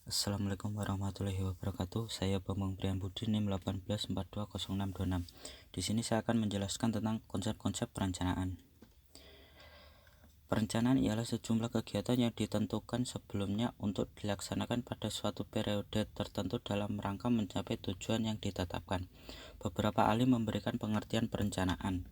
Assalamualaikum warahmatullahi wabarakatuh. Saya Bambang Priyan Budi NIM 18420626. Di sini saya akan menjelaskan tentang konsep-konsep perencanaan. Perencanaan ialah sejumlah kegiatan yang ditentukan sebelumnya untuk dilaksanakan pada suatu periode tertentu dalam rangka mencapai tujuan yang ditetapkan. Beberapa ahli memberikan pengertian perencanaan.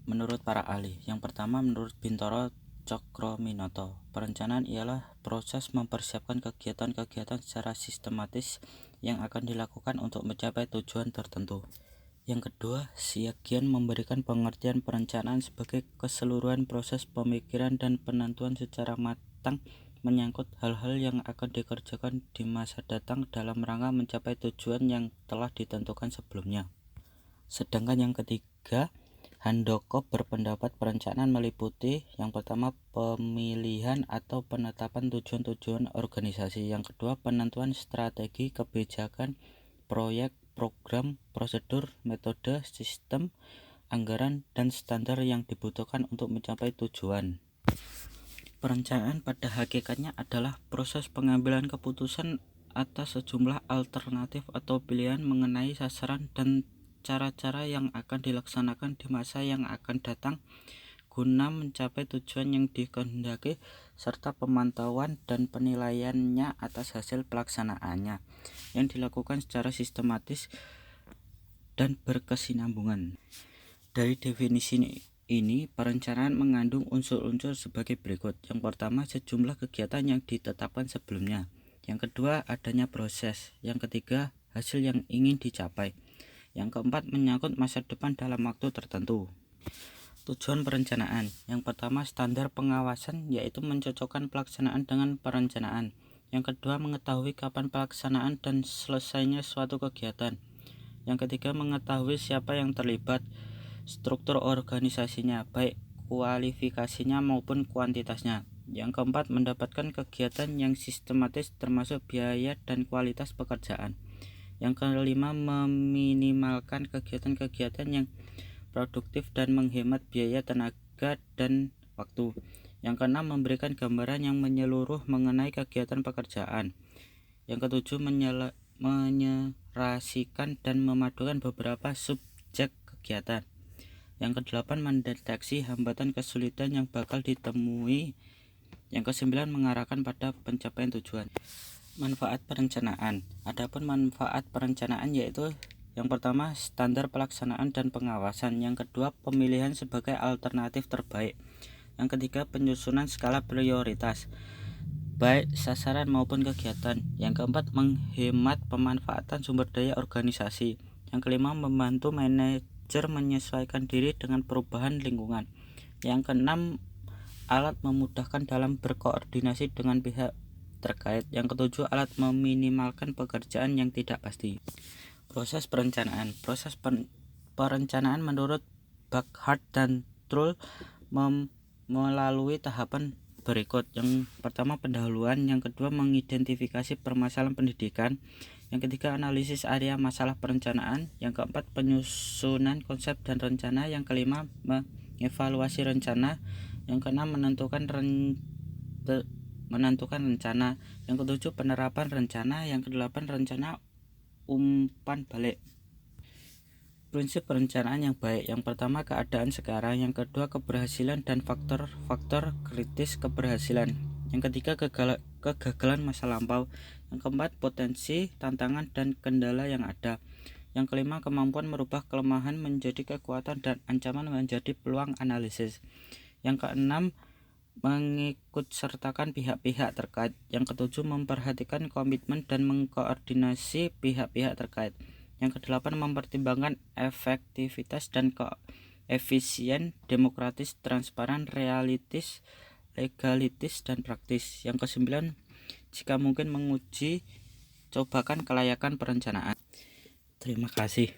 Menurut para ahli, yang pertama menurut Bintoro Cokroaminoto, perencanaan ialah proses mempersiapkan kegiatan-kegiatan secara sistematis yang akan dilakukan untuk mencapai tujuan tertentu. Yang kedua, Siagian memberikan pengertian perencanaan sebagai keseluruhan proses pemikiran dan penentuan secara matang menyangkut hal-hal yang akan dikerjakan di masa datang dalam rangka mencapai tujuan yang telah ditentukan sebelumnya. Sedangkan yang ketiga, Handoko berpendapat perencanaan meliputi yang pertama pemilihan atau penetapan tujuan-tujuan organisasi, yang kedua penentuan strategi, kebijakan, proyek, program, prosedur, metode, sistem, anggaran, dan standar yang dibutuhkan untuk mencapai tujuan. Perencanaan pada hakikatnya adalah proses pengambilan keputusan atas sejumlah alternatif atau pilihan mengenai sasaran dan cara-cara yang akan dilaksanakan di masa yang akan datang guna mencapai tujuan yang dikehendaki, serta pemantauan dan penilaiannya atas hasil pelaksanaannya yang dilakukan secara sistematis dan berkesinambungan. Dari definisi ini, perencanaan mengandung unsur-unsur sebagai berikut. Yang pertama, sejumlah kegiatan yang ditetapkan sebelumnya. Yang kedua, adanya proses. Yang ketiga, hasil yang ingin dicapai. Yang keempat, menyangkut masa depan dalam waktu tertentu. Tujuan perencanaan. Yang pertama, standar pengawasan, yaitu mencocokkan pelaksanaan dengan perencanaan. Yang kedua, mengetahui kapan pelaksanaan dan selesainya suatu kegiatan. Yang ketiga, mengetahui siapa yang terlibat, struktur organisasinya, baik kualifikasinya maupun kuantitasnya. Yang keempat, mendapatkan kegiatan yang sistematis termasuk biaya dan kualitas pekerjaan. Yang kelima, meminimalkan kegiatan-kegiatan yang produktif dan menghemat biaya, tenaga, dan waktu. Yang keenam, memberikan gambaran yang menyeluruh mengenai kegiatan pekerjaan. Yang ketujuh, menyerasikan dan memadukan beberapa subjek kegiatan. Yang kedelapan, mendeteksi hambatan kesulitan yang bakal ditemui. Yang kesembilan, mengarahkan pada pencapaian tujuan. Manfaat perencanaan. Adapun manfaat perencanaan yaitu yang pertama, standar pelaksanaan dan pengawasan. Yang kedua, pemilihan sebagai alternatif terbaik. Yang ketiga, penyusunan skala prioritas, baik sasaran maupun kegiatan. Yang keempat, menghemat pemanfaatan sumber daya organisasi. Yang kelima, membantu manajer menyesuaikan diri dengan perubahan lingkungan. Yang keenam, alat memudahkan dalam berkoordinasi dengan pihak terkait. Yang ketujuh, alat meminimalkan pekerjaan yang tidak pasti. Proses perencanaan. Proses perencanaan menurut Buckhart dan Trull melalui tahapan berikut. Yang pertama, pendahuluan. Yang kedua, mengidentifikasi permasalahan pendidikan. Yang ketiga, analisis area masalah perencanaan. Yang keempat, penyusunan konsep dan rencana. Yang kelima, mengevaluasi rencana. Yang keenam, menentukan rencana. Yang ketujuh, penerapan rencana. Yang kedelapan, rencana umpan balik. Prinsip perencanaan yang baik. Yang pertama, keadaan sekarang. Yang kedua, keberhasilan dan faktor-faktor kritis keberhasilan. Yang ketiga, kegagalan masa lampau. Yang keempat, potensi, tantangan, dan kendala yang ada. Yang kelima, kemampuan merubah kelemahan menjadi kekuatan dan ancaman menjadi peluang analisis. Yang keenam, mengikutsertakan pihak-pihak terkait. Yang ketujuh, memperhatikan komitmen dan mengkoordinasi pihak-pihak terkait. Yang kedelapan, mempertimbangkan efektivitas dan koefisien, demokratis, transparan, realistis, legalitis, dan praktis. Yang kesembilan, jika mungkin menguji cobakan kelayakan perencanaan. Terima kasih.